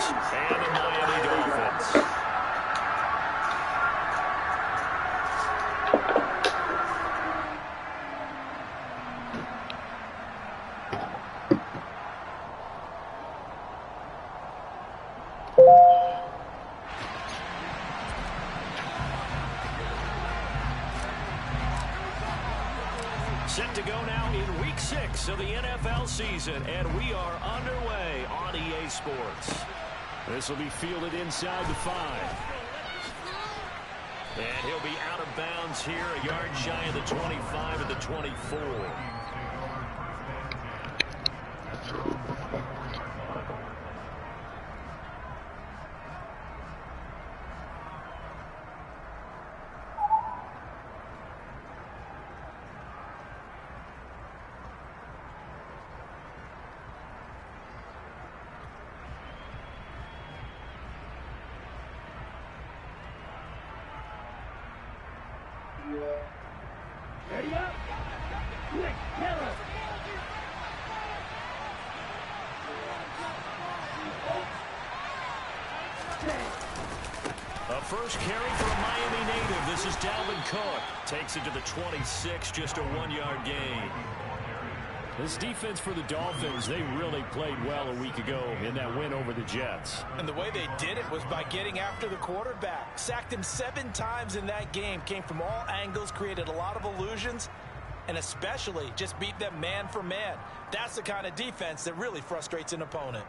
Vikings and the Miami Dolphins. Set to go now in Week 6 of the NFL season, and we are underway on EA Sports. This will be fielded inside the 5. And he'll be out of bounds here, a yard shy of the 25 at the 24. Ready up. Quick, killer. A first carry for a Miami native. This is Dalvin Cook. Takes it to the 26, just a 1-yard gain. This defense for the Dolphins, they really played well a week ago in that win over the Jets. And the way they did it was by getting after the quarterback. Sacked him 7 times in that game. Came from all angles, created a lot of illusions, and especially just beat them man for man. That's the kind of defense that really frustrates an opponent.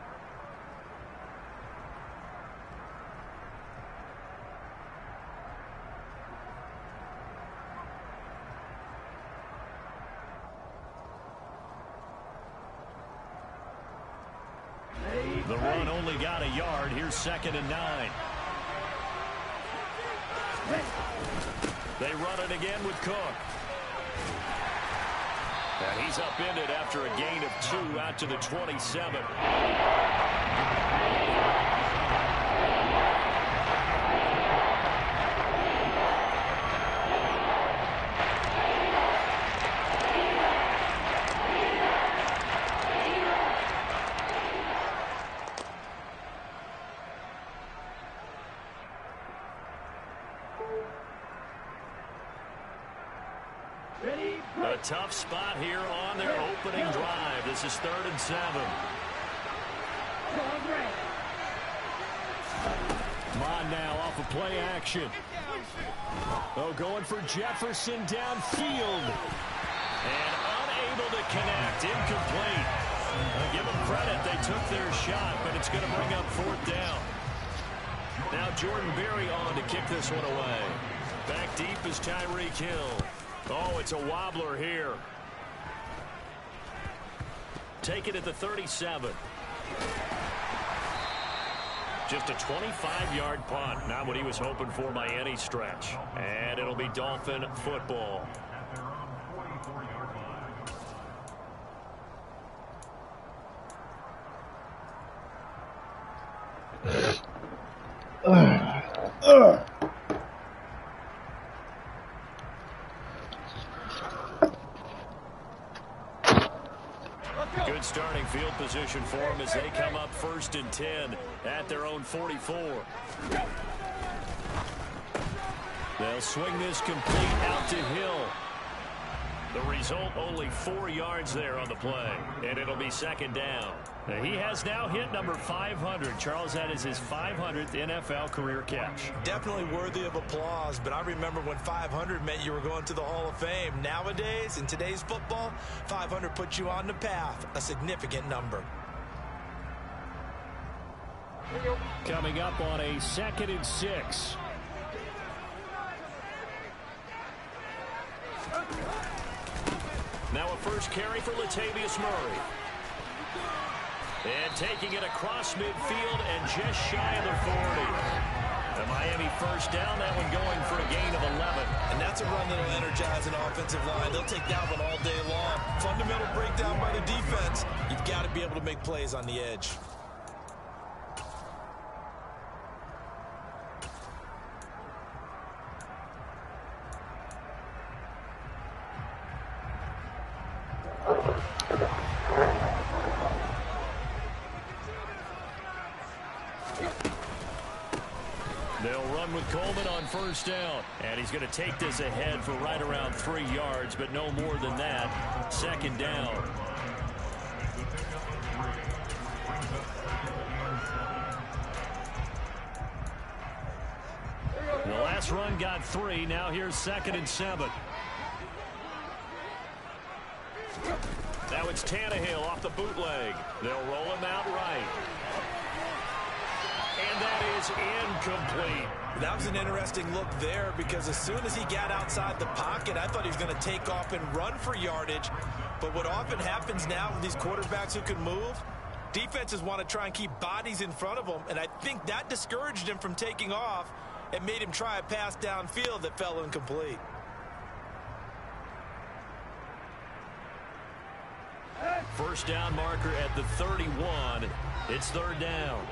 The run only got a yard. Here's 2nd and 9. They run it again with Cook. And he's upended after a gain of 2 out to the 27. A tough spot here on their opening drive. This is 3rd and 7. Come on now, off of play action. Oh, going for Jefferson downfield. And unable to connect. Incomplete. Give them credit. They took their shot, but it's going to bring up 4th down. Now Jordan Berry on to kick this one away. Back deep is Tyreek Hill. Oh, it's a wobbler here. Take it at the 37. Just a 25-yard punt. Not what he was hoping for by any stretch. And it'll be Dolphin football. Good starting field position for them as they come up 1st and 10 at their own 44. They'll swing this complete out to Hill. The result, only 4 yards there on the play, and it'll be 2nd down. Now, he has now hit number 500. Charles, that is his 500th NFL career catch. Definitely worthy of applause, but I remember when 500 meant you were going to the Hall of Fame. Nowadays, in today's football, 500 puts you on the path, a significant number. Coming up on a 2nd and 6. Now a first carry for Latavius Murray. And taking it across midfield and just shy of the 40. The Miami first down, that one going for a gain of 11. And that's a run that will energize an offensive line. They'll take that one all day long. Fundamental breakdown by the defense. You've got to be able to make plays on the edge. They'll run with Coleman on first down. And he's going to take this ahead for right around 3 yards, but no more than that. Second down. The last run got 3. Now here's 2nd and 7. Now it's Tannehill off the bootleg. They'll roll him out right. And that is incomplete. That was an interesting look there because as soon as he got outside the pocket, I thought he was going to take off and run for yardage. But what often happens now with these quarterbacks who can move, defenses want to try and keep bodies in front of them, and I think that discouraged him from taking off and made him try a pass downfield that fell incomplete. First down marker at the 31. It's 3rd down.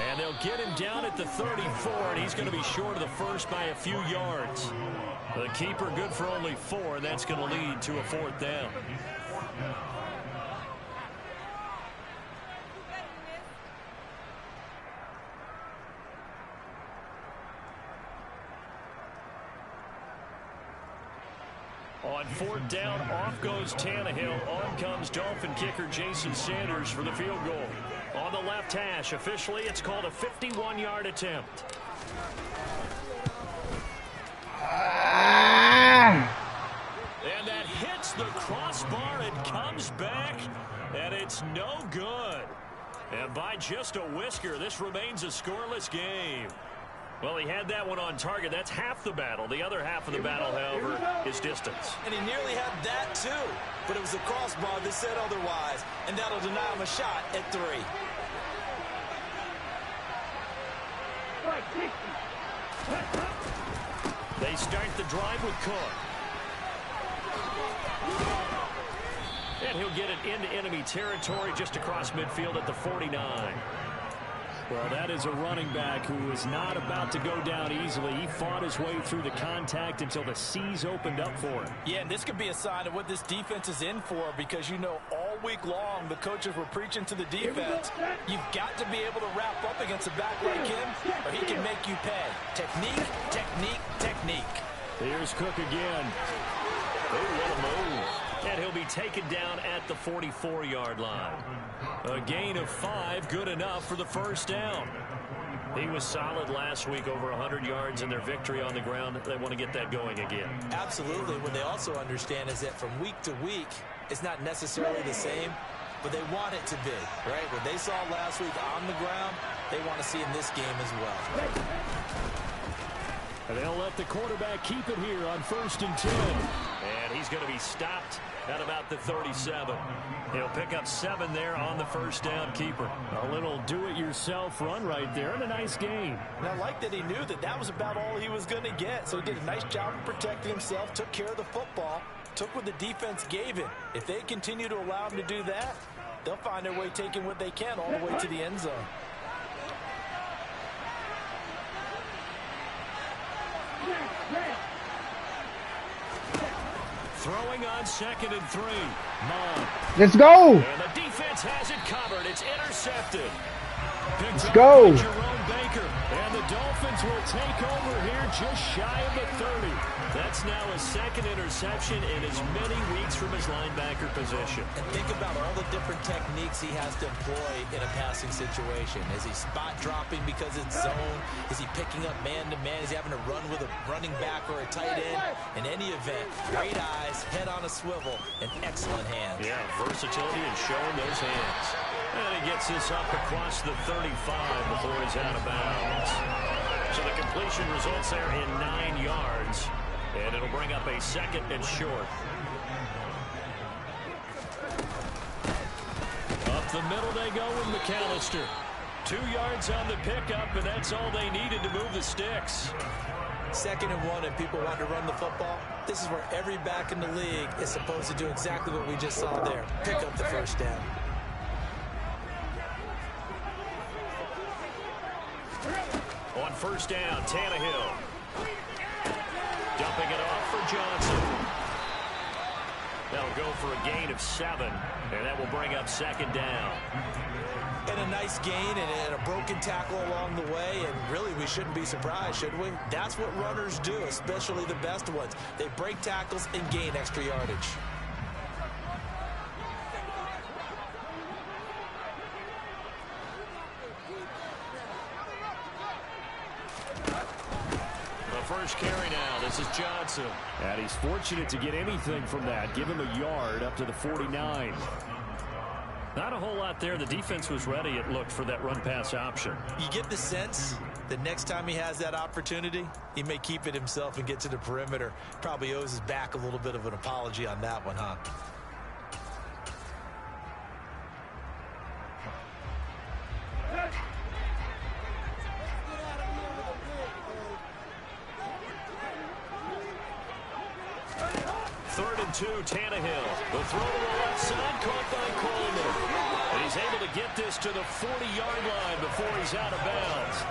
And they'll get him down at the 34, and he's going to be short of the first by a few yards. The keeper good for only 4, and that's going to lead to a 4th down. On 4th down, off goes Tannehill. On comes Dolphin kicker Jason Sanders for the field goal. On the left hash, officially it's called a 51-yard attempt. And that hits the crossbar and comes back, and it's no good. And by just a whisker, this remains a scoreless game. Well, he had that one on target. That's half the battle. The other half of the battle, however, is distance. And he nearly had that, too. But it was the crossbar that said otherwise. And that'll deny him a shot at 3. They start the drive with Cook. And he'll get it into enemy territory just across midfield at the 49. Well, that is a running back who is not about to go down easily. He fought his way through the contact until the C's opened up for him. Yeah, and this could be a sign of what this defense is in for because, you know, all week long the coaches were preaching to the defense. You've got to be able to wrap up against a back like him or he can make you pay. Technique, technique, technique. Here's Cook again. Oh, what a move. And he'll be taken down at the 44-yard line. A gain of 5, good enough for the first down. He was solid last week, over 100 yards in their victory on the ground. They want to get that going again. Absolutely. What they also understand is that from week to week, it's not necessarily the same, but they want it to be, right? What they saw last week on the ground, they want to see in this game as well. And they'll let the quarterback keep it here on 1st and 10. And he's going to be stopped at about the 37. He'll pick up 7 there on the first down keeper. A little do-it-yourself run right there and a nice game. And I like that he knew that that was about all he was going to get. So he did a nice job of protecting himself, took care of the football, took what the defense gave him. If they continue to allow him to do that, they'll find their way taking what they can all the way to the end zone. Throwing on 2nd and 3. Let's go. And the defense has it covered. It's intercepted. Let's go. Jerome Baker. And the Dolphins will take over here just shy of the 30. That's now his 2nd interception in as many weeks from his linebacker position. And think about all the different techniques he has to employ in a passing situation. Is he spot dropping because it's zone? Is he picking up man-to-man? Is he having to run with a running back or a tight end? In any event, great eyes, head on a swivel, and excellent hands. Yeah, versatility and showing those hands. And he gets this up across the 35 before he's out of bounds. So the completion results there in 9 yards. And it'll bring up a 2nd and short. Up the middle they go with McAllister. 2 yards on the pickup, and that's all they needed to move the sticks. 2nd and 1, and people want to run the football. This is where every back in the league is supposed to do exactly what we just saw there. Pick up the first down. On first down, Tannehill. Dumping it off for Johnson. They'll go for a gain of 7, and that will bring up 2nd down. And a nice gain and a broken tackle along the way, and really we shouldn't be surprised, should we? That's what runners do, especially the best ones. They break tackles and gain extra yardage. First carry now. This is Johnson. And he's fortunate to get anything from that. Give him a yard up to the 49. Not a whole lot there. The defense was ready, it looked, for that run-pass option. You get the sense that next time he has that opportunity, he may keep it himself and get to the perimeter. Probably owes his back a little bit of an apology on that one, huh? Tannehill. The throw to the left side, caught by Coleman. And he's able to get this to the 40-yard line before he's out of bounds.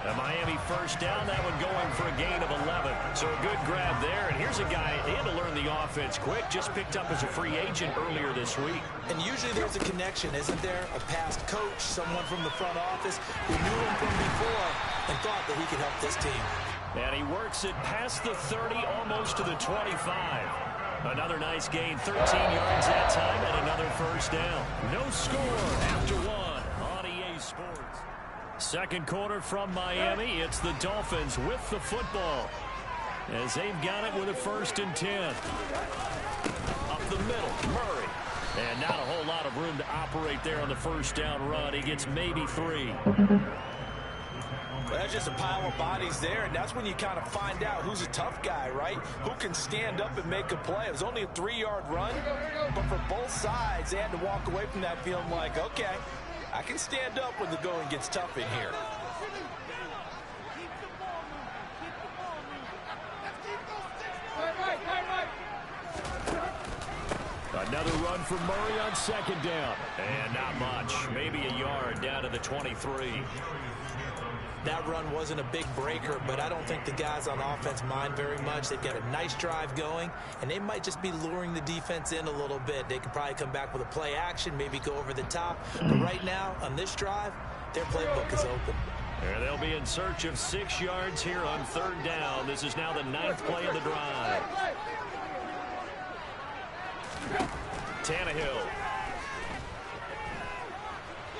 A Miami first down, that one going for a gain of 11. So a good grab there. And here's a guy, he had to learn the offense quick, just picked up as a free agent earlier this week. And usually there's a connection, isn't there? A past coach, someone from the front office who knew him from before and thought that he could help this team. And he works it past the 30, almost to the 25. Another nice gain, 13 yards that time, and another first down. No score after 1 on EA Sports. Second quarter from Miami. It's the Dolphins with the football, as they've got it with a 1st and 10. Up the middle, Murray. And not a whole lot of room to operate there on the first down run. He gets maybe 3. Well, that's just a pile of bodies there, and that's when you kind of find out who's a tough guy, right? Who can stand up and make a play. It was only a 3-yard run, but for both sides, they had to walk away from that feeling like, okay, I can stand up when the going gets tough in here. Another run for Murray on 2nd down. And not much. Maybe a yard down to the 23. That run wasn't a big breaker, but I don't think the guys on offense mind very much. They've got a nice drive going, and they might just be luring the defense in a little bit. They could probably come back with a play action, maybe go over the top. But right now, on this drive, their playbook is open. And they'll be in search of 6 yards here on 3rd down. This is now the 9th play of the drive. Tannehill.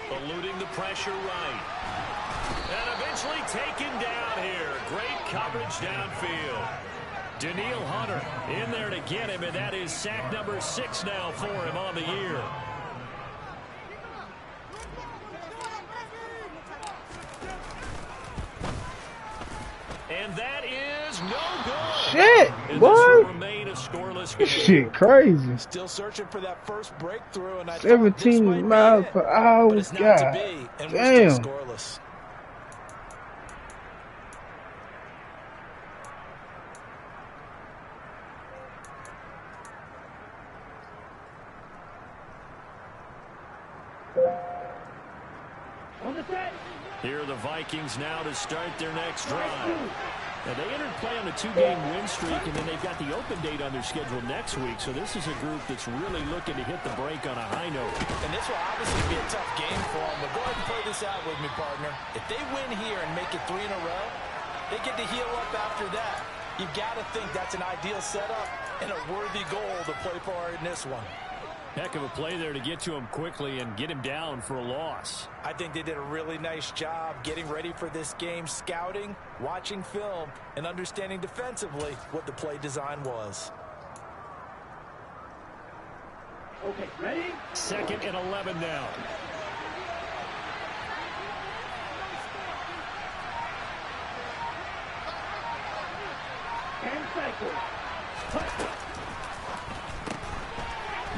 Eluding the pressure right. And eventually taken down here. Great coverage downfield. Daniil Hunter in there to get him, and that is sack number 6 now for him on the year. And that is no good. Shit, and what? This will remain a scoreless game. This shit crazy. Still searching for that first breakthrough, and I 17 miles per hour. But it's not to be, and we're still scoreless. Here are the Vikings now to start their next drive. Now they entered play on a 2-game win streak, and then they've got the open date on their schedule next week. So this is a group that's really looking to hit the break on a high note. And this will obviously be a tough game for them. But go ahead and play this out with me, partner. If they win here and make it 3 in a row, they get to heal up after that. You've got to think that's an ideal setup and a worthy goal to play for in this one. Heck of a play there to get to him quickly and get him down for a loss. I think they did a really nice job getting ready for this game, scouting, watching film, and understanding defensively what the play design was. Okay, ready? 2nd and 11 now. And cycle.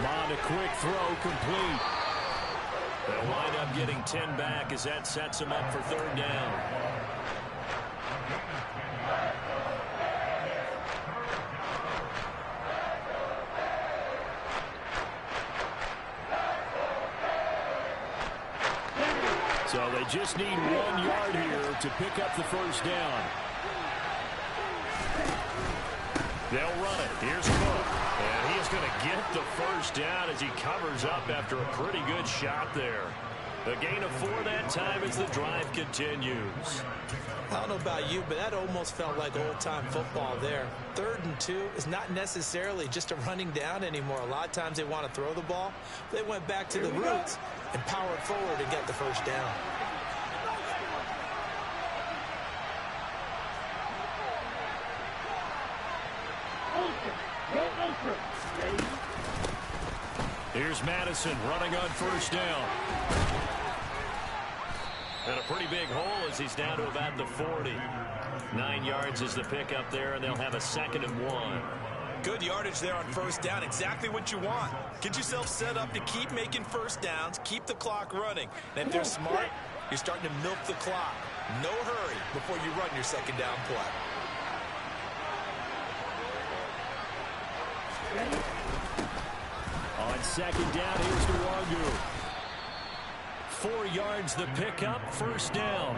Mond, a quick throw, complete. They'll wind up getting 10 back as that sets them up for 3rd down. So they just need 1 yard here to pick up the first down. They'll run it. Here's Cook. And he is going to get the first down as he covers up after a pretty good shot there. A gain of 4 that time as the drive continues. I don't know about you, but that almost felt like old-time football there. 3rd and 2 is not necessarily just a running down anymore. A lot of times they want to throw the ball. They went back to the roots and powered forward and get the first down. Here's Madison running on first down. And a pretty big hole as he's down to about the 40. 9 yards is the pickup there, and they'll have a 2nd and 1. Good yardage there on first down. Exactly what you want. Get yourself set up to keep making first downs, keep the clock running. And if they're smart, you're starting to milk the clock. No hurry before you run your 2nd down play. On 2nd down, here's Nwangu. 4 yards the pickup, first down.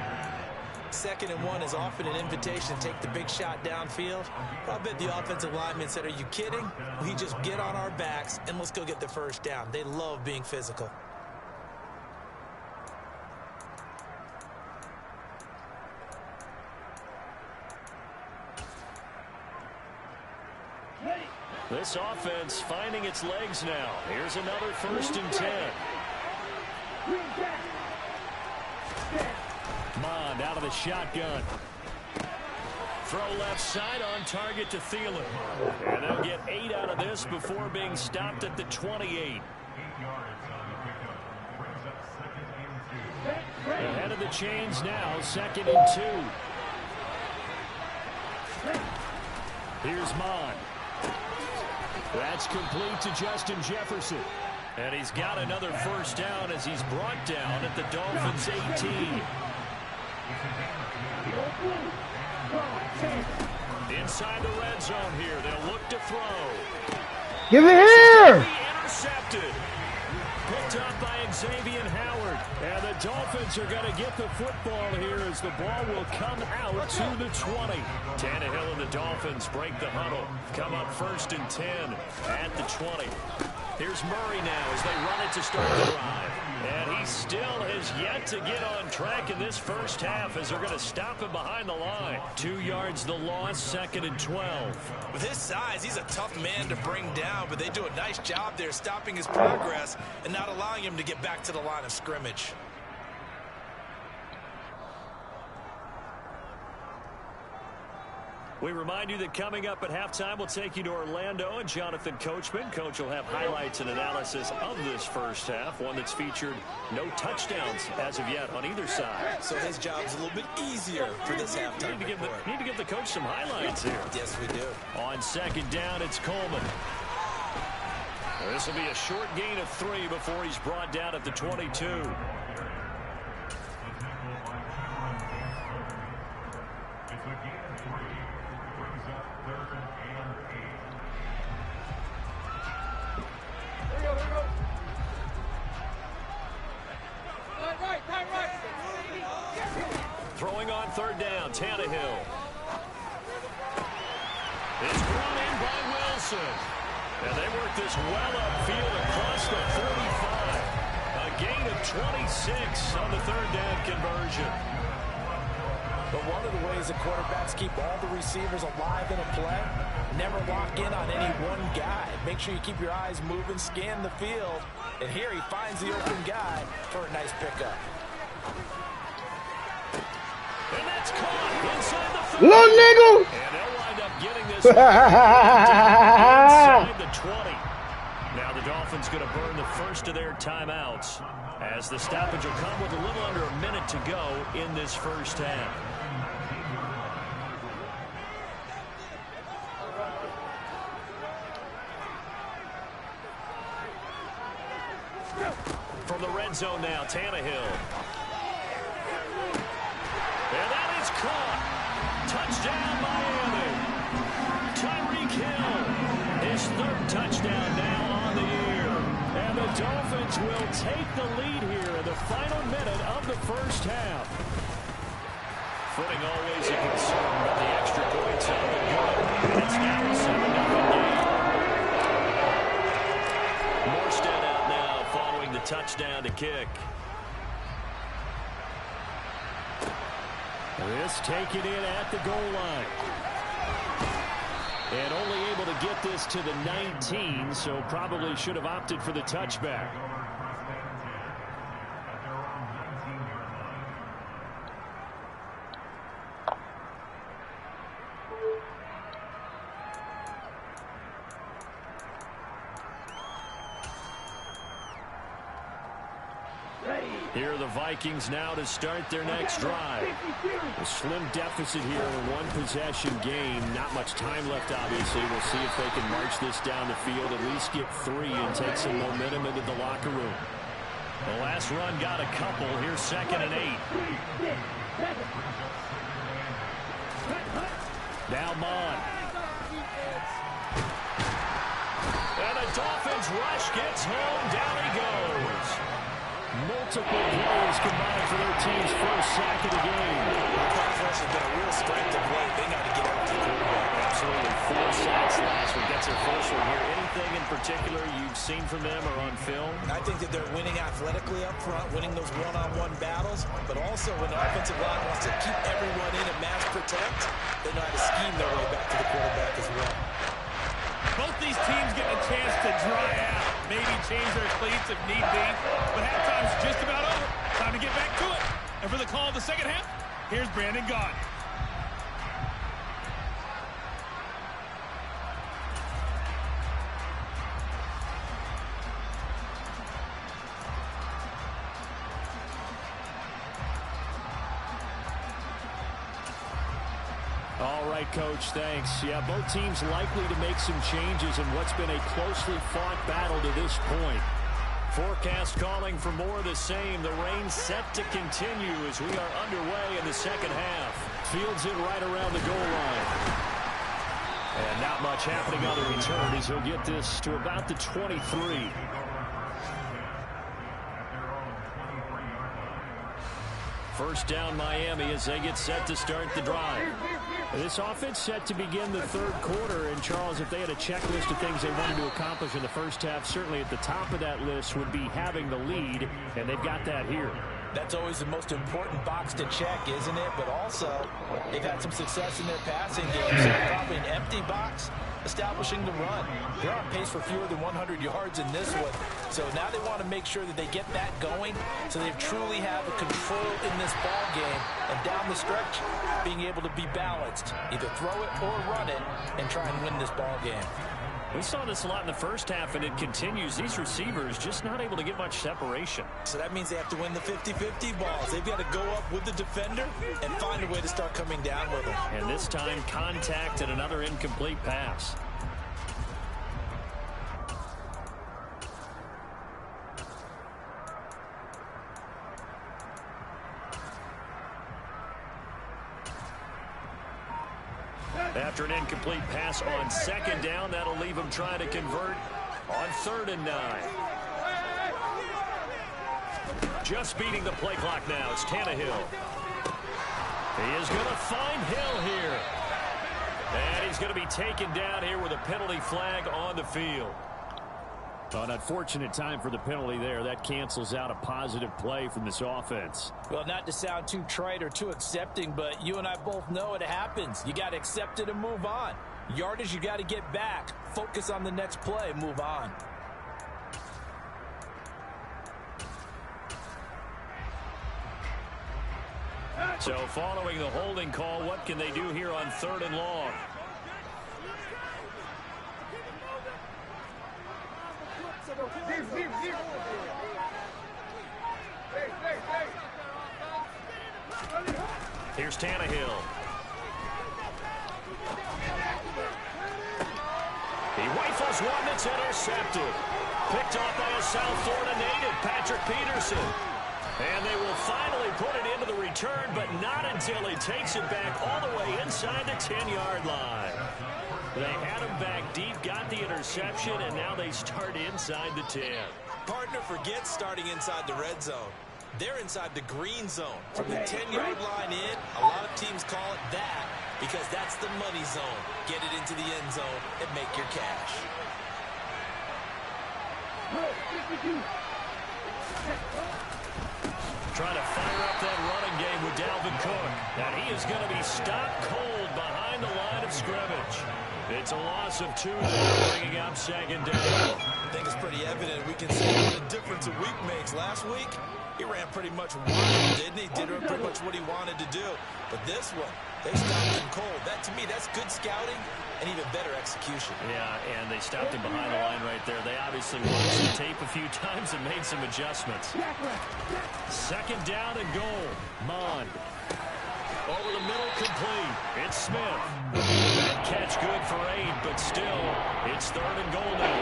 2nd and 1 is often an invitation to take the big shot downfield. I bet the offensive lineman said, are you kidding? We just get on our backs and let's go get the first down. They love being physical. This offense finding its legs now. Here's another 1st and 10. Mond out of the shotgun. Throw left side on target to Thielen. And they'll get 8 out of this before being stopped at the 28. Ahead of the chains now, 2nd and 2. Here's Mond. That's complete to Justin Jefferson. And he's got another first down as he's brought down at the Dolphins' 18. Inside the red zone here. They'll look to throw. Give it here! Intercepted. Picked up by Xavier Howard. And the Dolphins are going to get the football here as the ball will come out to the 20. Tannehill and the Dolphins break the huddle. Come up 1st and 10 at the 20. Here's Murray now as they run it to start the drive. And he still has yet to get on track in this first half as they're going to stop him behind the line. 2 yards the loss, 2nd and 12. With his size, he's a tough man to bring down, but they do a nice job there stopping his progress and not allowing him to get back to the line of scrimmage. We remind you that coming up at halftime, we'll take you to Orlando and Jonathan Coachman. Coach will have highlights and analysis of this first half, one that's featured no touchdowns as of yet on either side. So his job's a little bit easier for this halftime. Need to give the coach some highlights here. Yes, we do. On 2nd down, it's Coleman. This will be a short gain of 3 before he's brought down at the 22. Throwing on 3rd down, Tannehill. It's brought in by Wilson. And they work this well upfield across the 35. A gain of 26 on the 3rd down conversion. But one of the ways the quarterbacks keep all the receivers alive in a play, never lock in on any one guy. Make sure you keep your eyes moving, scan the field. And here he finds the open guy for a nice pickup. And that's caught inside the 30. Little nigga! And they'll wind up getting this inside the 20. Now the Dolphins going to burn the first of their timeouts as the stoppage will come with a little under a minute to go in this first half. From the red zone now, Tannehill. And that is caught. Touchdown, Miami. Tyreek Hill. His 3rd touchdown now on the year. And the Dolphins will take the lead here in the final minute of the first half. Footing always a concern, but the extra points on the good. It's now a 7-0 game. touchdown to kick. This taken in at the goal line. And only able to get this to the 19, so probably should have opted for the touchback. Here are the Vikings now to start their next drive. A slim deficit here in one possession game. Not much time left, obviously. We'll see if they can march this down the field, at least get 3 and take some momentum into the locker room. The last run got a couple. Here's 2nd and 8. Now Mond. And the Dolphins rush gets home. Down he goes. Multiple plays combined for their team's first sack of the game. The pass rush has been a real strength of late. They got to get out to the quarterback. Absolutely. 4 sacks last one. Gets their first one here. Anything in particular you've seen from them or on film? I think that they're winning athletically up front, winning those one-on-one battles, but also when the offensive line wants to keep everyone in and mass protect, they know how to scheme their way back to the quarterback as well. Both these teams getting a chance to dry out, maybe change their cleats if need be, but halftime's just about over. Time to get back to it. And for the call of the second half, here's Brandon Gaudin. All right, Coach, thanks. Yeah, both teams likely to make some changes in what's been a closely fought battle to this point. Forecast calling for more of the same. The rain set to continue as we are underway in the second half. Fields it right around the goal line. And not much happening on the return as he'll get this to about the 23. First down Miami as they get set to start the drive. This offense set to begin the third quarter. And, Charles, if they had a checklist of things they wanted to accomplish in the first half, certainly at the top of that list would be having the lead, and they've got that here. That's always the most important box to check, isn't it? But also, they've had some success in their passing game, so probably an empty box establishing the run. They're on pace for fewer than 100 yards in this one. So now they want to make sure that they get that going so they truly have a control in this ball game. And down the stretch, being able to be balanced, either throw it or run it, and try and win this ball game. We saw this a lot in the first half, and it continues. These receivers just not able to get much separation. So that means they have to win the 50-50 balls. They've got to go up with the defender and find a way to start coming down with them. And this time, contact and another incomplete pass. After an incomplete pass on second down, that'll leave him trying to convert on 3rd and 9. Just beating the play clock now. It's Tannehill. He is going to find Hill here. And he's going to be taken down here with a penalty flag on the field. An unfortunate time for the penalty there. That cancels out a positive play from this offense. Well, not to sound too trite or too accepting, but you and I both know it happens. You got to accept it and move on. Yardage, you got to get back. Focus on the next play. Move on. So following the holding call, what can they do here on 3rd and long? Here's Tannehill. He rifles one that's intercepted. Picked off by a South Florida native, Patrick Peterson. And they will finally put it into the return, but not until he takes it back all the way inside the 10-yard line. They had him back deep, got the interception, and now they start inside the 10. Partner forgets starting inside the red zone. They're inside the green zone. From the 10-yard line in, a lot of teams call it that because that's the money zone. Get it into the end zone and make your cash. Trying to fire up that running game with Dalvin Cook. And he is going to be stopped cold behind the line of scrimmage. It's a loss of 2 there, bringing up second down. I think it's pretty evident we can see what a difference a week makes. Last week, he ran pretty much wild, didn't he? Did pretty much what he wanted to do. But this one, they stopped him cold. That, to me, that's good scouting and even better execution. Yeah, and they stopped him behind the line right there. They obviously watched the tape a few times and made some adjustments. Second down and goal. Mond. Over the middle, complete. It's Smith. That catch good for 8, but still, it's 3rd and goal now.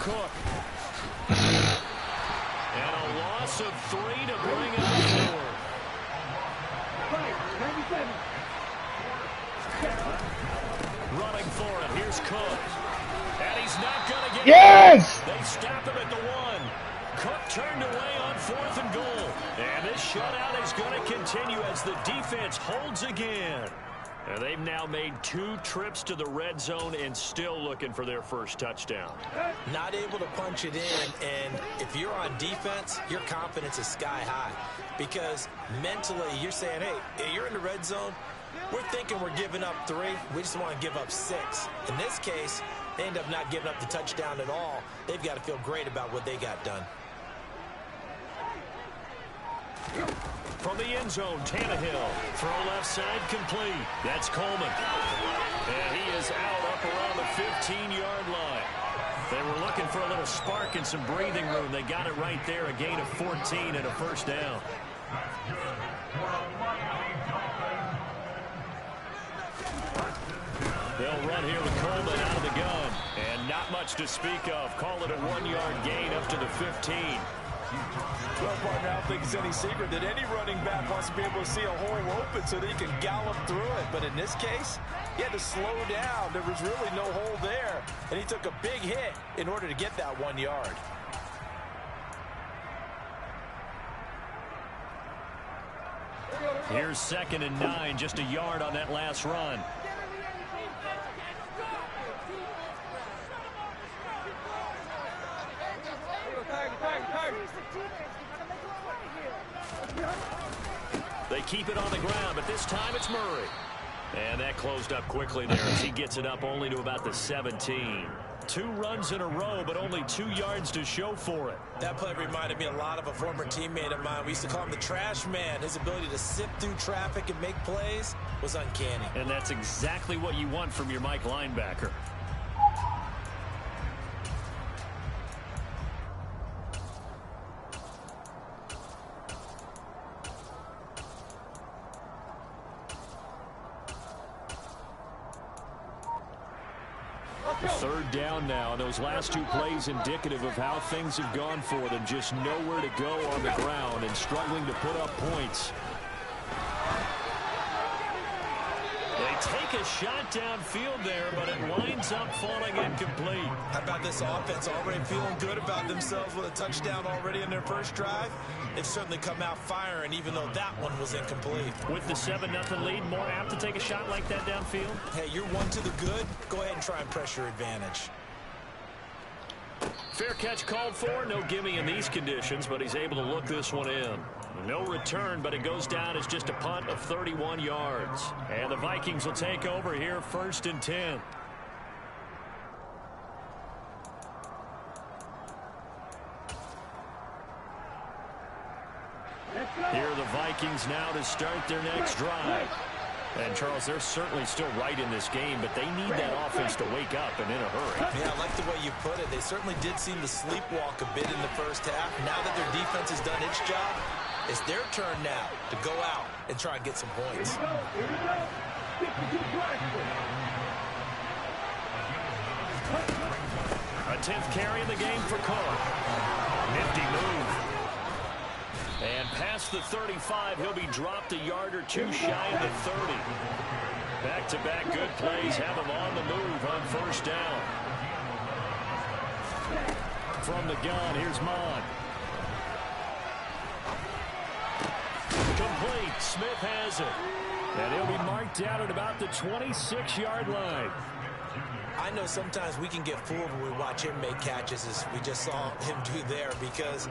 Cook. And a loss of 3 to bring up 4. Running for it. Here's Cook. And he's not going to get Yes! it. They stop him at the 1. Cook turned away on 4th and goal. And this shutout is going to continue as the defense holds again. And they've now made 2 trips to the red zone and still looking for their first touchdown. Not able to punch it in, and if you're on defense, your confidence is sky high. Because mentally, you're saying, hey, you're in the red zone. We're thinking we're giving up 3. We just want to give up 6. In this case, they end up not giving up the touchdown at all. They've got to feel great about what they got done. From the end zone, Tannehill. Throw left side, complete. That's Coleman. And he is out up around the 15-yard line. They were looking for a little spark and some breathing room. They got it right there, a gain of 14 and a first down. They'll run here with Coleman out of the gun. And not much to speak of. Call it a 1-yard gain up to the 15. Well, partner, I don't think it's any secret that any running back wants to be able to see a hole open so that he can gallop through it. But in this case, he had to slow down. There was really no hole there. And he took a big hit in order to get that 1 yard. Here's 2nd and 9, just a yard on that last run. They keep it on the ground, but this time it's Murray. And that closed up quickly there as he gets it up only to about the 17. 2 runs in a row, but only 2 yards to show for it. That play reminded me a lot of a former teammate of mine. We used to call him the trash man. His ability to sift through traffic and make plays was uncanny. And that's exactly what you want from your Mike linebacker. Third down now. Those last 2 plays indicative of how things have gone for them. Just nowhere to go on the ground and struggling to put up points. They take a shot downfield there, but it winds up falling incomplete. How about this offense already feeling good about themselves with a touchdown already in their first drive? They've certainly come out firing, even though that one was incomplete. With the 7-0 lead, more apt to take a shot like that downfield? Hey, you're 1 to the good. Go ahead and try and press your advantage. Fair catch called for. No gimme in these conditions, but he's able to look this one in. No return, but it goes down as just a punt of 31 yards. And the Vikings will take over here, 1st and 10. Here are the Vikings now to start their next drive. And, Charles, they're certainly still right in this game, but they need that offense to wake up and in a hurry. Yeah, I like the way you put it. They certainly did seem to sleepwalk a bit in the first half. Now that their defense has done its job, it's their turn now to go out and try and get some points. A 10th carry in the game for Cook. Nifty move. And past the 35, he'll be dropped a yard or 2 shy of the 30. Back-to-back good plays have him on the move on 1st down. From the gun, here's Mond. Complete. Smith has it. And he'll be marked down at about the 26-yard line. I know sometimes we can get fooled when we watch him make catches, as we just saw him do there, because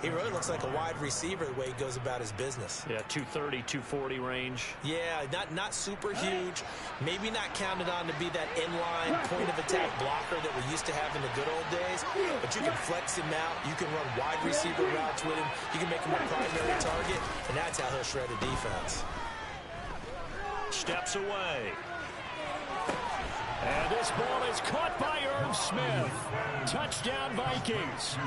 he really looks like a wide receiver the way he goes about his business. Yeah, 230, 240 range. Yeah, not super huge. Maybe not counted on to be that inline point-of-attack blocker that we used to have in the good old days, but you can flex him out. You can run wide receiver routes with him. You can make him a primary target, and that's how he'll shred a defense. Steps away. And this ball is caught by Irv Smith. Touchdown, Vikings.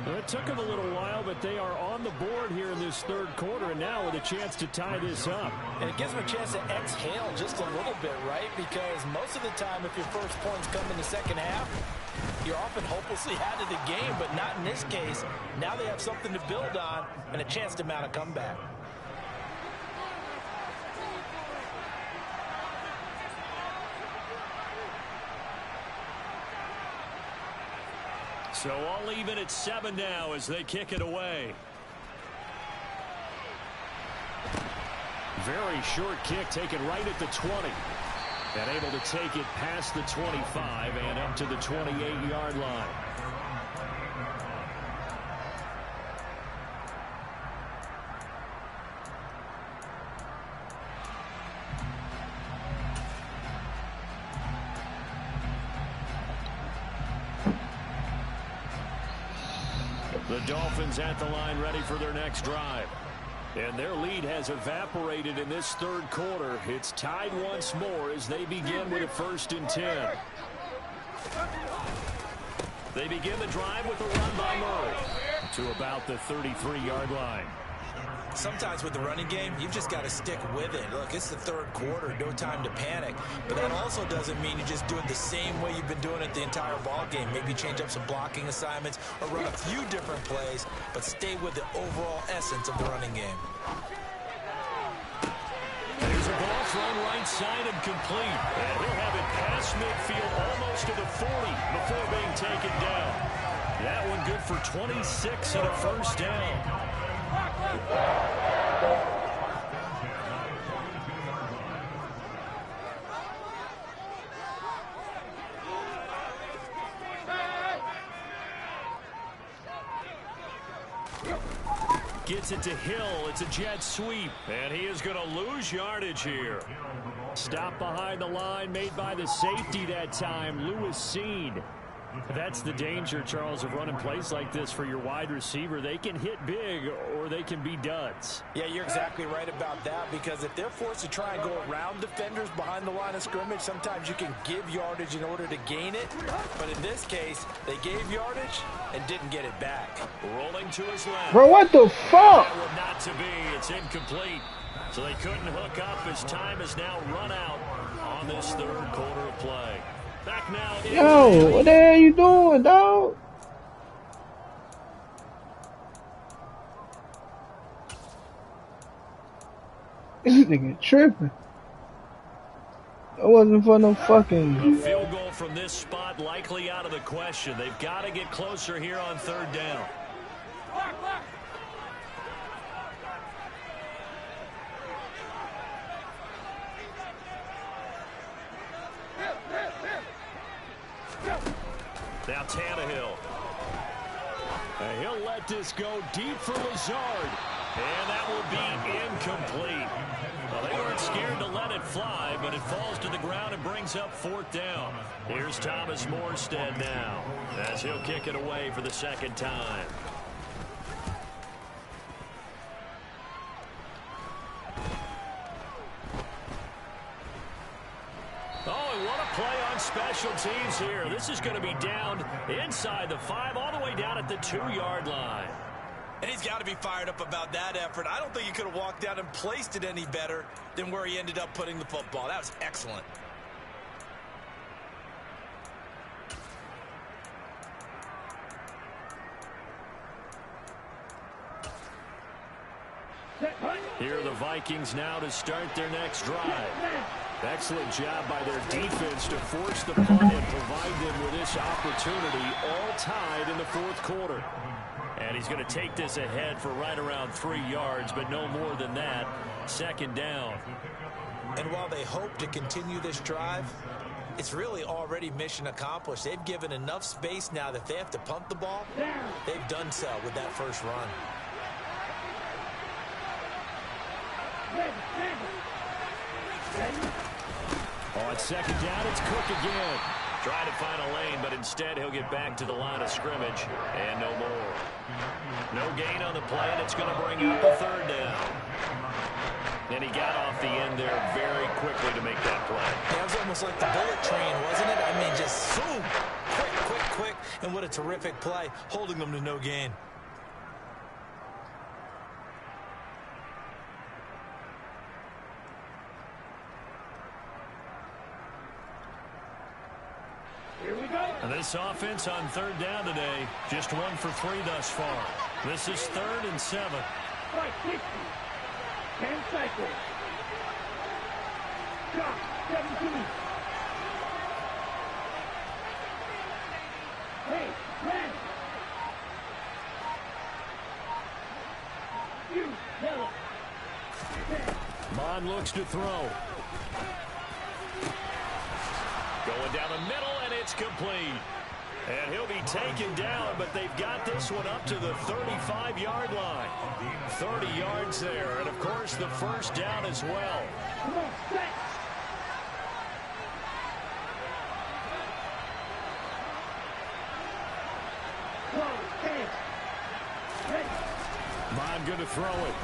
It took them a little while, but they are on the board here in this third quarter, and now with a chance to tie this up. And it gives them a chance to exhale just a little bit, right? Because most of the time, if your first points come in the second half, you're often hopelessly out of the game, but not in this case. Now they have something to build on and a chance to mount a comeback. So all even at 7 now as they kick it away. Very short kick taken right at the 20. And able to take it past the 25 and up to the 28-yard line. The Dolphins at the line ready for their next drive. And their lead has evaporated in this third quarter. It's tied once more as they begin with a 1st and 10. They begin the drive with a run by Murray to about the 33-yard line. Sometimes with the running game, you've just got to stick with it. Look, it's the third quarter, no time to panic. But that also doesn't mean you just do it the same way you've been doing it the entire ball game. Maybe change up some blocking assignments or run a few different plays, but stay with the overall essence of the running game. There's a ball thrown right side and complete. And he'll have it past midfield almost to the 40 before being taken down. That one good for 26 and a 1st down. Gets it to Hill. It's a jet sweep. And he is going to lose yardage here. Stop behind the line made by the safety that time, Lewis Seed. That's the danger, Charles, of running plays like this for your wide receiver. They can hit big or they can be duds. Yeah, you're exactly right about that, because if they're forced to try and go around defenders behind the line of scrimmage, sometimes you can give yardage in order to gain it. But in this case, they gave yardage and didn't get it back. Rolling to his left. Bro, what the fuck? That would not to be. It's incomplete. So they couldn't hook up as time has now run out on this third quarter of play. Back now. Yo, what the hell you doing, dog? This nigga tripping. That wasn't for no fucking. A field goal from this spot likely out of the question. They've got to get closer here on 3rd down. Now Tannehill. And he'll let this go deep for Lazard. And that will be incomplete. Well, they weren't scared to let it fly, but it falls to the ground and brings up 4th down. Here's Thomas Morstead now, as he'll kick it away for the 2nd time. Oh, and what a play on special teams here. This is going to be down inside the 5, all the way down at the 2-yard line. And he's got to be fired up about that effort. I don't think he could have walked out and placed it any better than where he ended up putting the football. That was excellent. Here are the Vikings now to start their next drive. Excellent job by their defense to force the punt and provide them with this opportunity, all tied in the 4th quarter. And he's going to take this ahead for right around 3 yards, but no more than that. Second down. And while they hope to continue this drive, it's really already mission accomplished. They've given enough space now that if they have to punt the ball, they've done so with that first run. On second down, it's Cook again. Trying to find a lane, but instead he'll get back to the line of scrimmage. And no more. No gain on the play, and it's going to bring up a third down. And he got off the end there very quickly to make that play. That was almost like the bullet train, wasn't it? I mean, just zoom, quick, and what a terrific play, holding them to no gain. Here we go. And this offense on third down today, just 1 for 3 thus far. This is 3rd and 7. Strike 60. 10 cycles. Drop 17. Hey, man. You, yellow. Mon looks to throw. Going down the middle, and it's complete. And he'll be taken down, but they've got this one up to the 35-yard line. 30 yards there, and of course the first down as well. Come on, set. Go, stand. Ready. Mon going to throw it.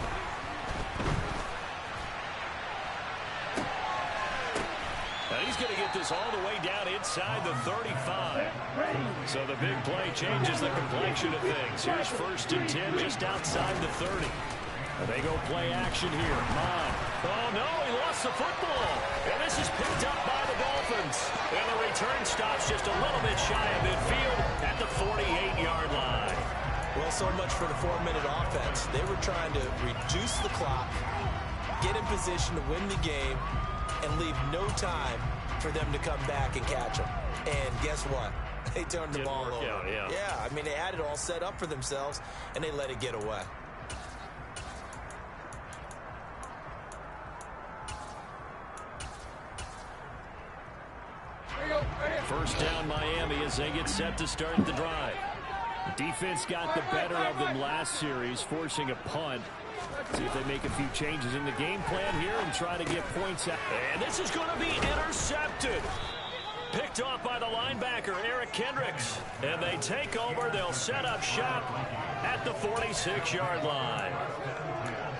And he's going to get this all the way down inside the 35. So the big play changes the complexion of things. Here's 1st and 10 just outside the 30. And they go play action here. Mon. Oh, no, he lost the football. And this is picked up by the Dolphins. And the return stops just a little bit shy of midfield at the 48-yard line. Well, so much for the 4-minute offense. They were trying to reduce the clock, get in position to win the game, and leave no time for them to come back and catch them. And guess what? They turned the ball over. Yeah, I mean, they had it all set up for themselves, and they let it get away. First down Miami as they get set to start the drive. Defense got the better of them last series, forcing a punt. See if they make a few changes in the game plan here and try to get points out. And this is going to be intercepted. Picked off by the linebacker, Eric Kendricks. And they take over. They'll set up shop at the 46-yard line.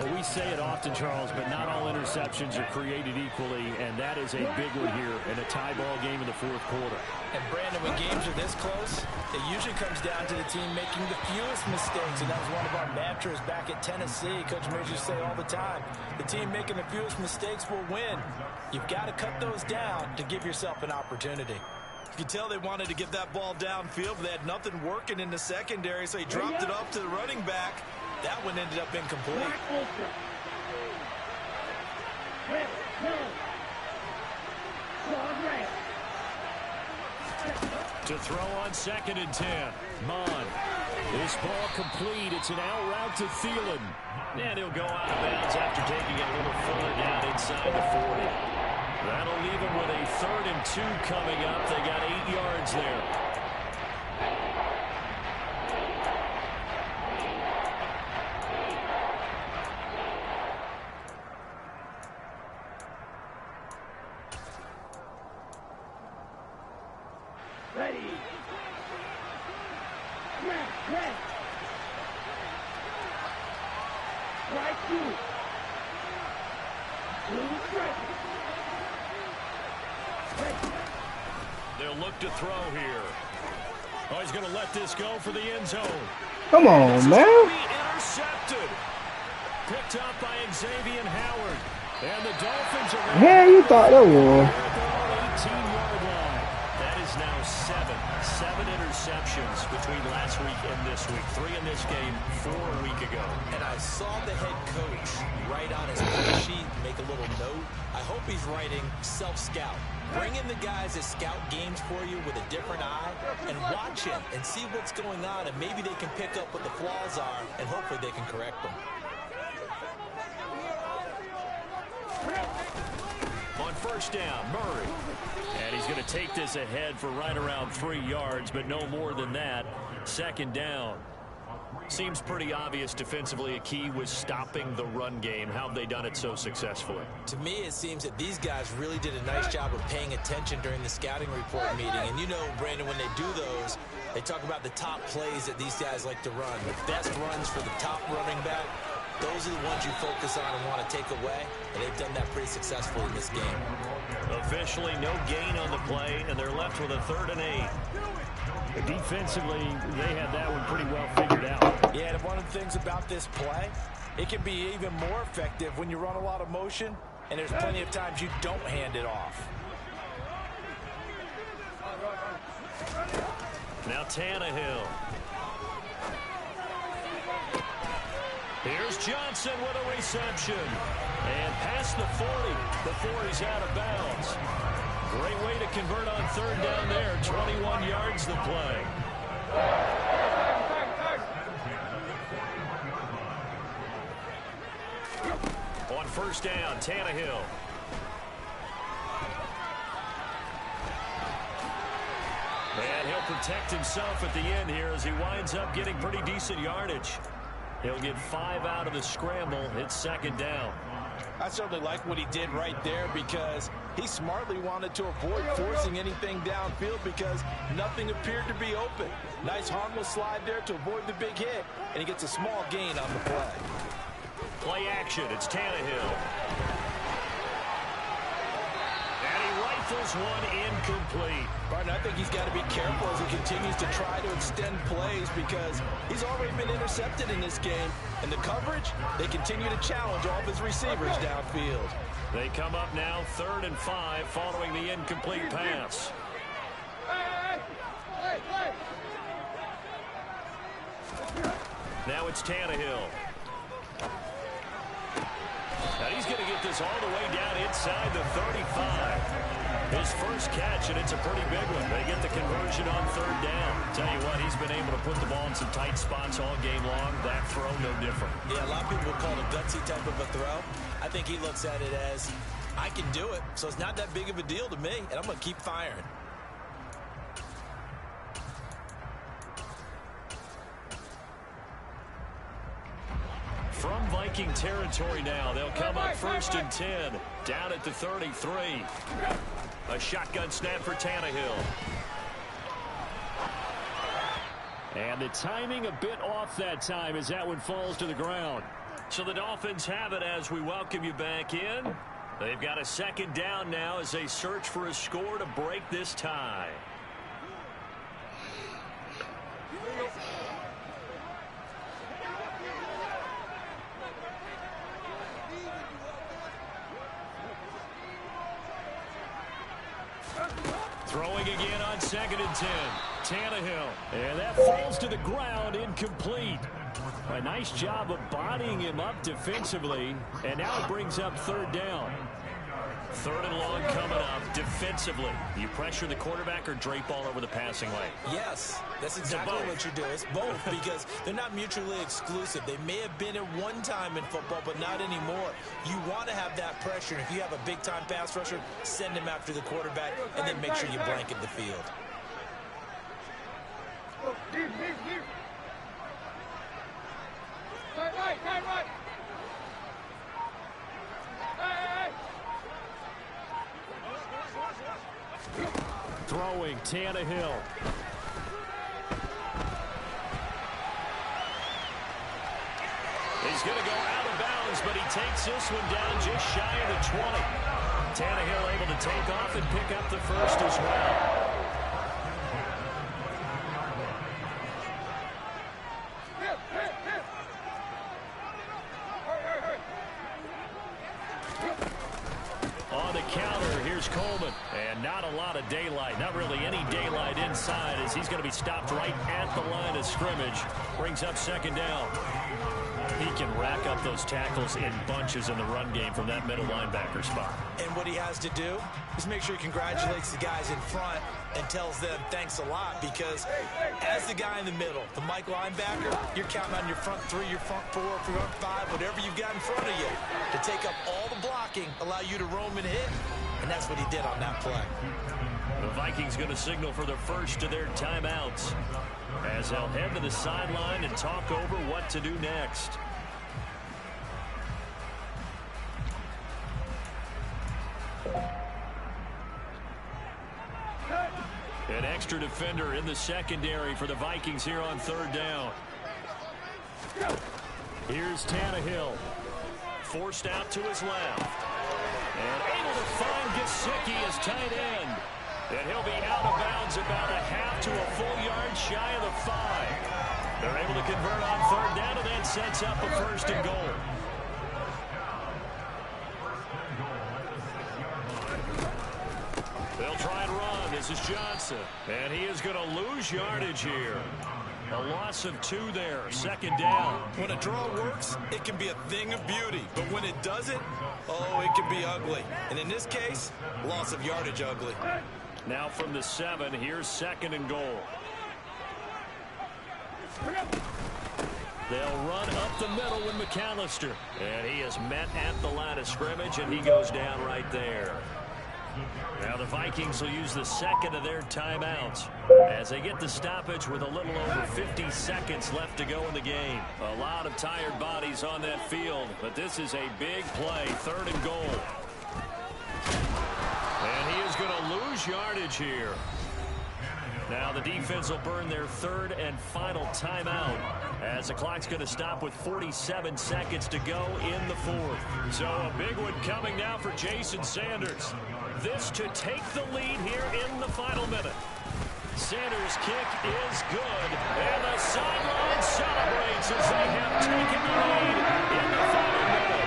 Well, we say it often, Charles, but not all interceptions are created equally, and that is a big one here in a tie ball game in the 4th quarter. And, Brandon, when games are this close, it usually comes down to the team making the fewest mistakes, and that was one of our mantras back at Tennessee. Coach Mears used to say all the time, the team making the fewest mistakes will win. You've got to cut those down to give yourself an opportunity. You could tell they wanted to get that ball downfield, but they had nothing working in the secondary, so he dropped it off to the running back. That one ended up incomplete. To throw on 2nd and 10. Mon. This ball complete. It's an out route to Thielen. And he'll go out of bounds after taking it a little further down inside the 40. That'll leave him with a 3rd and 2 coming up. They got 8 yards there. Ready. Red. Right 2. Blue strike. They'll look to throw here. Oh, he's going to let this go for the end zone. Come on, man. Intercepted. Picked up by Xavier Howard. And the Dolphins are... Hell, you thought that was... 18-yard line. That is now 7 interceptions between last week and this week. 3 in this game, 4 a week ago. And I saw the head coach write on his play sheet, make a little note. I hope he's writing self-scout. Bring in the guys that scout games for you with a different eye and watch him and see what's going on, and maybe they can pick up what the flaws are, and hopefully they can correct them. On first down, Murray. And he's going to take this ahead for right around 3 yards, but no more than that. Second down. Seems pretty obvious defensively a key was stopping the run game. How have they done it so successfully? To me, it seems that these guys really did a nice job of paying attention during the scouting report meeting. And you know, Brandon, when they do those, they talk about the top plays that these guys like to run. The best runs for the top running back, those are the ones you focus on and want to take away. And they've done that pretty successfully in this game. Officially, no gain on the play, and they're left with a 3rd and 8. Defensively, they had that one pretty well figured out. Yeah, and one of the things about this play, it can be even more effective when you run a lot of motion, and there's plenty of times you don't hand it off. Now Tannehill. Here's Johnson with a reception. And past the 40 before he's out of bounds. Great way to convert on 3rd down there. 21 yards the play. On first down, Tannehill. And he'll protect himself at the end here as he winds up getting pretty decent yardage. He'll get 5 out of the scramble. It's 2nd down. I certainly like what he did right there because he smartly wanted to avoid forcing anything downfield because nothing appeared to be open. Nice harmless slide there to avoid the big hit, and he gets a small gain on the play. Play action. It's Tannehill. And he rifles one incomplete. Martin, I think he's got to be careful as he continues to try to extend plays because he's already been intercepted in this game. And the coverage, they continue to challenge all of his receivers downfield. They come up now 3rd and 5 following the incomplete pass. Now it's Tannehill. Now he's going to get this all the way down inside the 35. His first catch, and it's a pretty big one. They get the conversion on 3rd down. Tell you what, he's been able to put the ball in some tight spots all game long. That throw, no different. Yeah, a lot of people would call it a gutsy type of a throw. I think he looks at it as, I can do it, so it's not that big of a deal to me, and I'm going to keep firing. From Viking territory now, they'll come up 1st and 10, down at the 33. A shotgun snap for Tannehill. And the timing a bit off that time as that one falls to the ground. So the Dolphins have it as we welcome you back in. They've got a 2nd down now as they search for a score to break this tie. Throwing again on 2nd and 10. Tannehill. And that falls to the ground, incomplete. A nice job of bodying him up defensively. And now it brings up 3rd down. 3rd and long coming up defensively. You pressure the quarterback or drape all over the passing lane? Yes, that's exactly what you do. It's both because they're not mutually exclusive. They may have been at one time in football, but not anymore. You want to have that pressure. If you have a big-time pass rusher, send him after the quarterback, and then make sure you blanket the field. Right. Throwing, Tannehill. He's going to go out of bounds, but he takes this one down just shy of the 20. Tannehill able to take off and pick up the first as well. On the counter, here's Coleman. And not a lot of daylight, not really any daylight inside as he's going to be stopped right at the line of scrimmage. Brings up 2nd down. He can rack up those tackles in bunches in the run game from that middle linebacker spot. And what he has to do is make sure he congratulates the guys in front and tells them thanks a lot, because as the guy in the middle, the Mike linebacker, you're counting on your front three, your front four, front five, whatever you've got in front of you to take up all the blocking, allow you to roam and hit, and that's what he did on that play. The Vikings going to signal for the first of their timeouts as they'll head to the sideline and talk over what to do next. An extra defender in the secondary for the Vikings here on third down. Here's Tannehill. Forced out to his left. And able to find Gesicki as tight end. And he'll be out of bounds about a half to a full yard shy of the 5. They're able to convert on third down, and that sets up a first and goal. They'll try and run. This is Johnson. And he is going to lose yardage here. A loss of 2 there. Second down. When a draw works, it can be a thing of beauty. But when it doesn't, oh, it can be ugly. And in this case, loss of yardage ugly. Now from the 7, here's second and goal. They'll run up the middle with McAllister. And he is met at the line of scrimmage, and he goes down right there. Now the Vikings will use the second of their timeouts as they get the stoppage with a little over 50 seconds left to go in the game. A lot of tired bodies on that field, but this is a big play, third and goal. And he is going to lose yardage here. Now the defense will burn their third and final timeout as the clock's going to stop with 47 seconds to go in the fourth. So a big one coming now for Jason Sanders. This to take the lead here in the final minute. Sanders' kick is good, and the sideline celebrates as they have taken the lead in the final minute.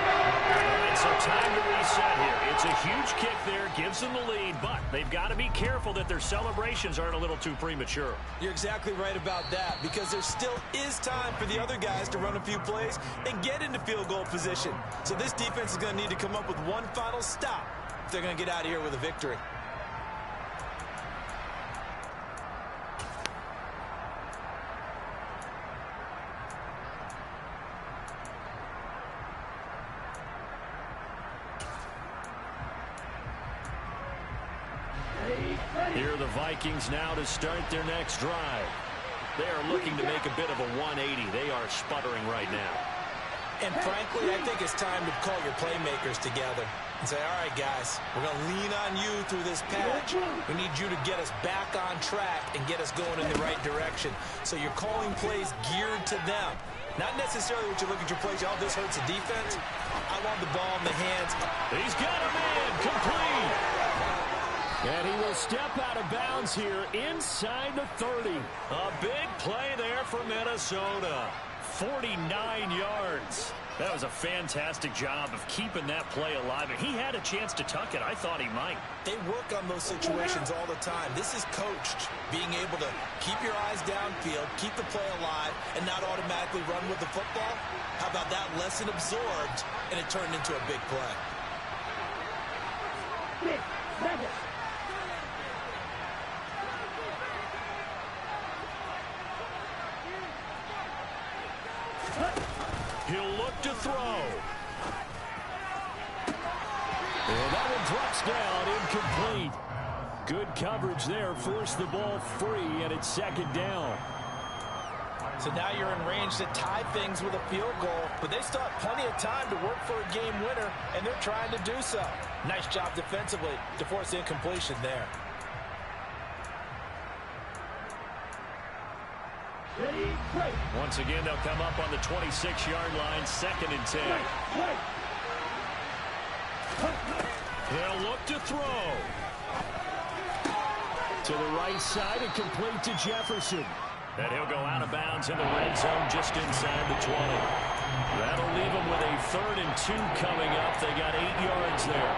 All right, so time to reset here. It's a huge kick there, gives them the lead, but they've got to be careful that their celebrations aren't a little too premature. You're exactly right about that, because there still is time for the other guys to run a few plays and get into field goal position. So this defense is going to need to come up with one final stop if they're going to get out of here with a victory. Here are the Vikings now to start their next drive. They are looking to make a bit of a 180. They are sputtering right now. And frankly, I think it's time to call your playmakers together and say, all right, guys, we're going to lean on you through this patch. We need you to get us back on track and get us going in the right direction. So you're calling plays geared to them. Not necessarily what you look at your plays, oh, this hurts the defense. I want the ball in the hands. He's got a man, complete. And he will step out of bounds here inside the 30. A big play there for Minnesota. 49 yards. That was a fantastic job of keeping that play alive. And he had a chance to tuck it. I thought he might. They work on those situations all the time. This is coached. Being able to keep your eyes downfield, keep the play alive, and not automatically run with the football. How about that lesson absorbed, and it turned into a big play. 6 seconds. He'll look to throw. And that one drops down, incomplete. Good coverage there, forced the ball free, and it's second down. So now you're in range to tie things with a field goal, but they still have plenty of time to work for a game winner, and they're trying to do so. Nice job defensively to force the incompletion there. Once again, they'll come up on the 26-yard line, second and 10. They'll look to throw. To the right side and complete to Jefferson. And he'll go out of bounds in the red zone just inside the 20. That'll leave them with a 3rd and 2 coming up. They got 8 yards there.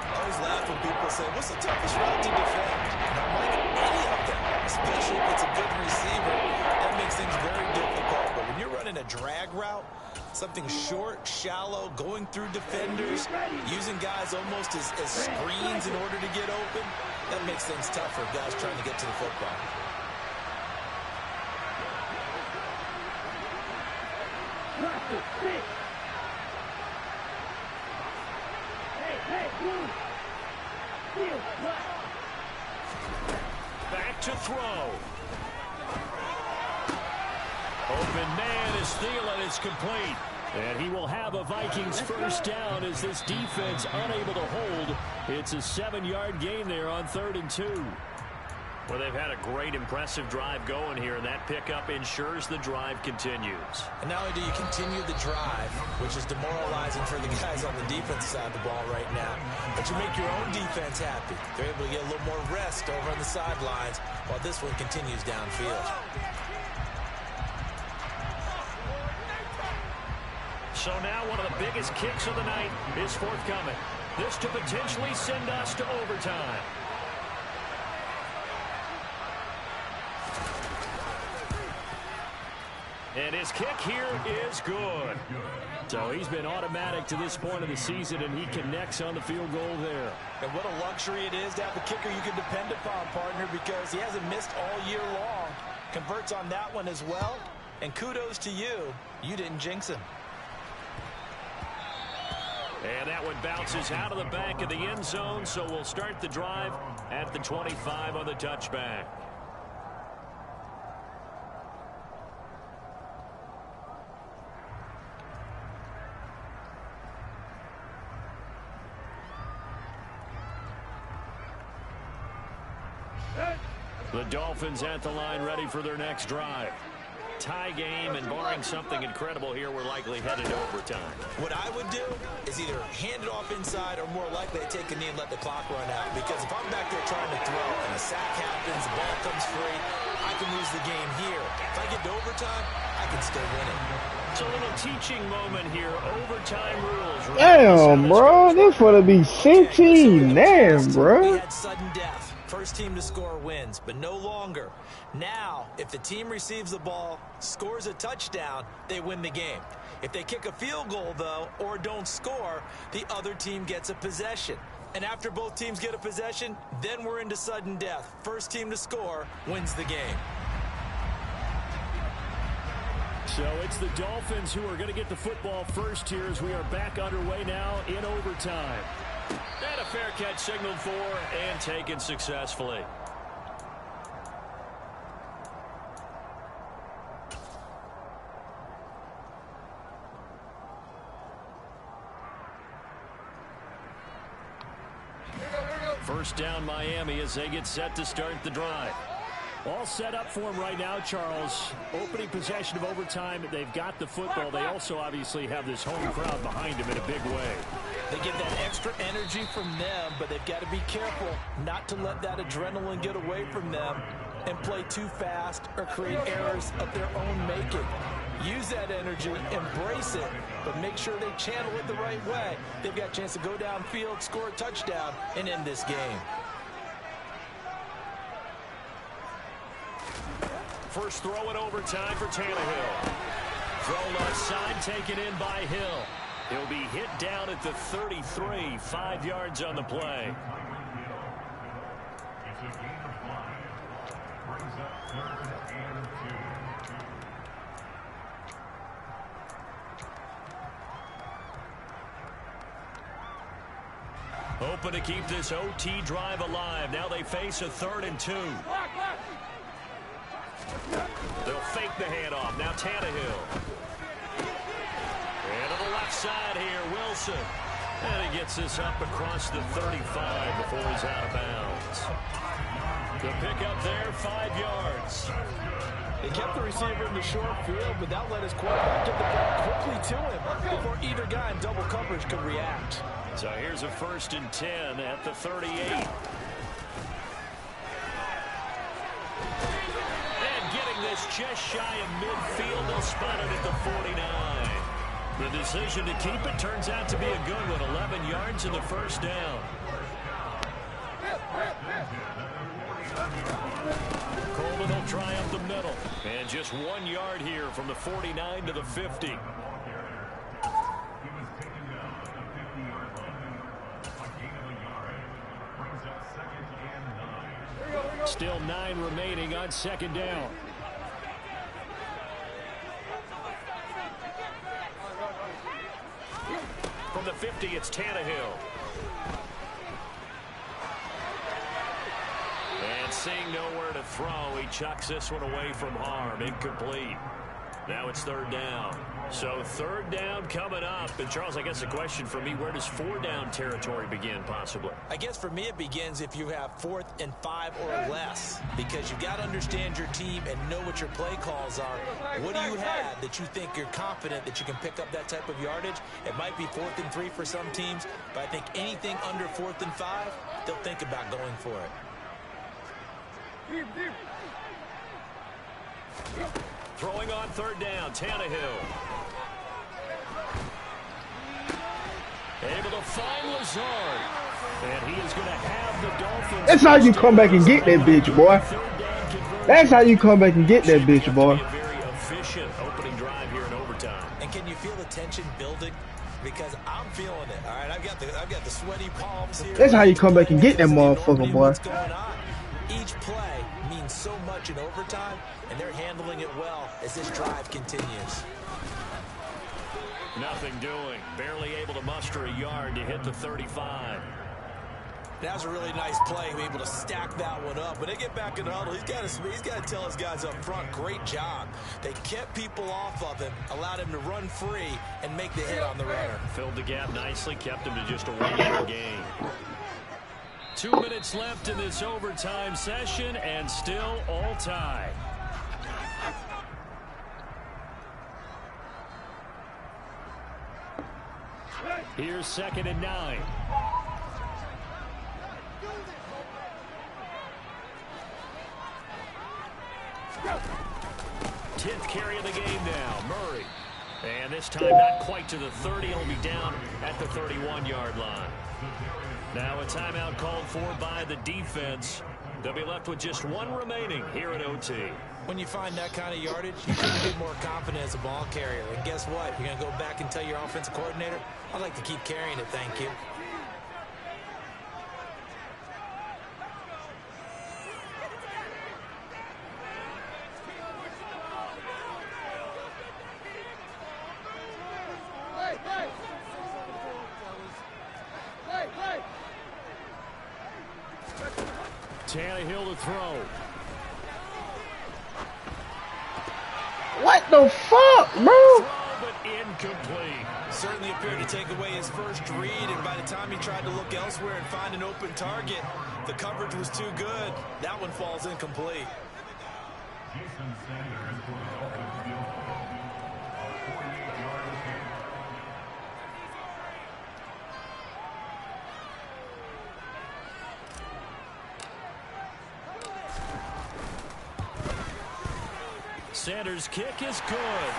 I always laugh when people say, what's the toughest route to defend? And I'm like, any of them, especially if it's a good receiver. That makes things very difficult. But when you're running running a drag route, something short, shallow, going through defenders, using guys almost as screens in order to get open, that makes things tough for guys trying to get to the football. Back to throw. Open man is Thielen. It's complete. And he will have a Vikings first down as this defense unable to hold. It's a 7-yard gain there on 3rd and 2. Well, they've had a great, impressive drive going here, and that pickup ensures the drive continues. And not only do you continue the drive, which is demoralizing for the guys on the defense side of the ball right now, but you make your own defense happy. They're able to get a little more rest over on the sidelines while this one continues downfield. So now one of the biggest kicks of the night is forthcoming. This to potentially send us to overtime. And his kick here is good. So he's been automatic to this point of the season, and he connects on the field goal there. And what a luxury it is to have a kicker you can depend upon, partner, because he hasn't missed all year long. Converts on that one as well. And kudos to you. You didn't jinx him. And that one bounces out of the back of the end zone, so we'll start the drive at the 25 on the touchback. The Dolphins at the line ready for their next drive. Tie game, and barring something incredible here, we're likely headed to overtime. What I would do is either hand it off inside or more likely to take a knee and let the clock run out. Because if I'm back there trying to throw and a sack happens, the ball comes free, I can lose the game here. If I get to overtime, I can still win it. It's a little teaching moment here. Overtime rules. Damn, bro. This would be 16. Damn, bro. We had sudden death. First team to score wins, but no longer. Now, if the team receives the ball, scores a touchdown, they win the game. If they kick a field goal, though, or don't score, the other team gets a possession. And after both teams get a possession, then we're into sudden death. First team to score wins the game. So it's the Dolphins who are going to get the football first here as we are back underway now in overtime. And a fair catch signaled for and taken successfully. First down Miami as they get set to start the drive. All set up for him right now, Charles. Opening possession of overtime. They've got the football. They also obviously have this home crowd behind them in a big way. They get that extra energy from them, but they've got to be careful not to let that adrenaline get away from them and play too fast or create errors of their own making. Use that energy, embrace it, but make sure they channel it the right way. They've got a chance to go downfield, score a touchdown, and end this game. First throw in overtime for Tannehill. Throw left side taken in by Hill. He'll be hit down at the 33, 5 yards on the play. Hoping to keep this OT drive alive. Now they face a 3rd and 2. They'll fake the handoff. Now Tannehill. And to the left side here, Wilson. And he gets this up across the 35 before he's out of bounds. The pickup there, 5 yards. They kept the receiver in the short field, but that let his quarterback get the ball quickly to him before either guy in double coverage could react. So here's a 1st and 10 at the 38. This just shy of midfield. They'll spot it at the 49. The decision to keep it turns out to be a good one. 11 yards in the first down. Coleman and they'll try up the middle. And just 1 yard here from the 49 to the 50. Still 9 remaining on second down. From the 50, it's Tannehill. And seeing nowhere to throw, he chucks this one away from harm. Incomplete. Now it's third down. So third down coming up. And Charles, I guess the question for me, where does 4 down territory begin possibly? I guess for me it begins if you have 4th and 5 or less, because you've got to understand your team and know what your play calls are. What do you have that you think you're confident that you can pick up that type of yardage? It might be 4th and 3 for some teams, but I think anything under 4th and 5, they'll think about going for it. Throwing on third down, Tannehill. Able to find Lazard. And he is going to have the Dolphins. That's how you come back and get that bitch, boy. That's how you come back and get that bitch, boy. A very efficient opening drive here in overtime. And can you feel the tension building? Because I'm feeling it. All right, I've got the sweaty palms here. That's how you come back and get that motherfucker, boy. What's going on? Each play means so much in overtime, and they're handling it well as this drive continues. Nothing doing. Barely able to muster a yard to hit the 35. That was a really nice play, able to stack that one up. When they get back in the huddle, he's got to tell his guys up front, great job. They kept people off of him, allowed him to run free, and make the hit on the runner. Filled the gap nicely, kept him to just a 1-yard gain. 2 minutes left in this overtime session, and still all tied. Here's 2nd and 9. Tenth carry of the game now, Murray. And this time not quite to the 30. He'll be down at the 31-yard line. Now a timeout called for by the defense. They'll be left with just 1 remaining here at OT. When you find that kind of yardage, you couldn't be more confident as a ball carrier. And guess what? You're going to go back and tell your offensive coordinator, I'd like to keep carrying it, thank you. Tannehill to throw. What the fuck, bro? Throw, but incomplete. Certainly appeared to take away his first read, and by the time he tried to look elsewhere and find an open target, the coverage was too good. That one falls incomplete. Sanders' kick is good.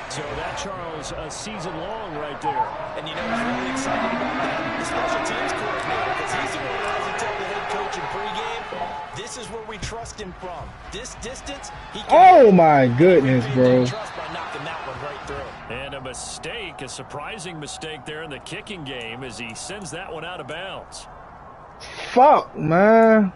So that, Charles, a season long right there. And you know, he's really excited about that, the special teams coordinator, because he's the one who has to tell the head coach in pregame, this is where we trust him from. This distance, he can... Oh, my goodness, bro. Trust by knocking that one right through. And a mistake, a surprising mistake there in the kicking game as he sends that one out of bounds. Fuck, man.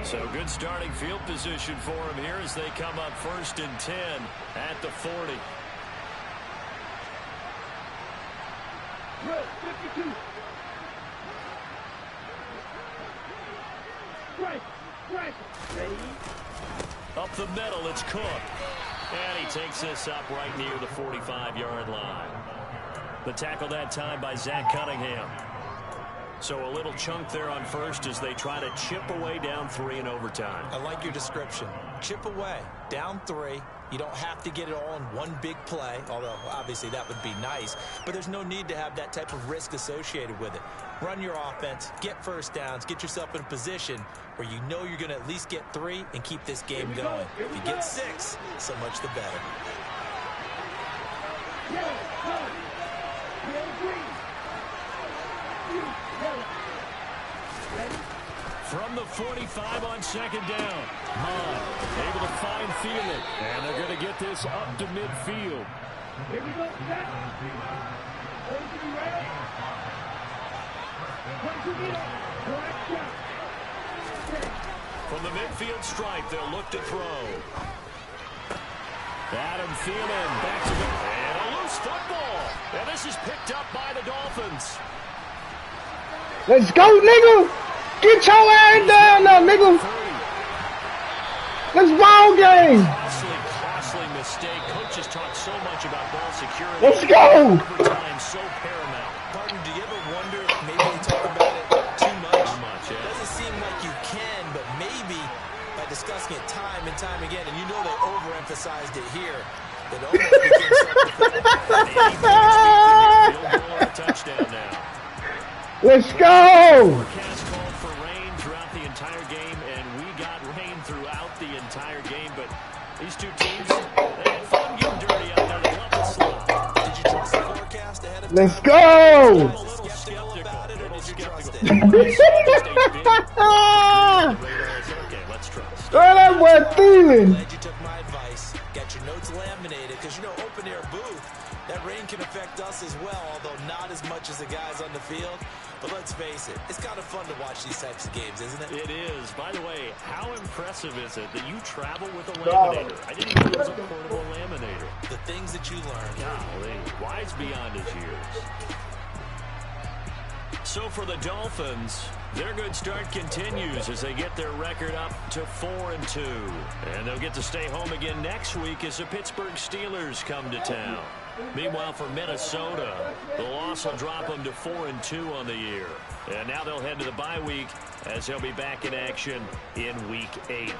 So good starting field position for him here as they come up 1st and 10 at the 40. Red 52. Strike. Ready. Up the middle, it's Cook. And he takes this up right near the 45-yard line. The tackle that time by Zach Cunningham. So a little chunk there on first as they try to chip away down 3 in overtime. I like your description. Chip away, down 3. You don't have to get it all in one big play, although obviously that would be nice. But there's no need to have that type of risk associated with it. Run your offense, get first downs, get yourself in a position where you know you're going to at least get 3 and keep this game going. If you get 6, so much the better. From the 45 on second down. Hahn able to find Thielen. And they're going to get this up to midfield. Here we go, set. From the midfield stripe, they'll look to throw. Adam Thielen back to the... And a loose football. And this is picked up by the Dolphins. Let's go, nigga. Get your ass down now, nigga. Let's ball game. Costly mistake. Coaches talk so much about ball security. Let's go. Overtime so paramount. Pardon, do you ever wonder if maybe they talk about it too much? Yeah. Doesn't seem like you can, but maybe by discussing it time and time again, and you know they overemphasized it here, that almost became something. Touchdown now. Let's go. Forecast called for rain throughout the entire game, and we got rain throughout the entire game, but these two teams, they had fun getting dirty out there. They love the slop. Did you trust the forecast ahead of time? Let's go. A little skeptical about it, or did you trust it? Okay, let's trust. Throw that boy Thielen. Glad you took my advice. Got your notes laminated, because you know, open air booth, that rain can affect us as well, although not as much as the guys on the field. But let's face it, it's kind of fun to watch these types of games, isn't it? It is. By the way, how impressive is it that you travel with a laminator? I didn't know it was a portable laminator. The things that you learn. Golly, wise beyond his years. So for the Dolphins, their good start continues as they get their record up to 4-2. And they'll get to stay home again next week as the Pittsburgh Steelers come to town. Meanwhile, for Minnesota, the loss will drop them to 4-2 on the year. And now they'll head to the bye week as they'll be back in action in Week 8.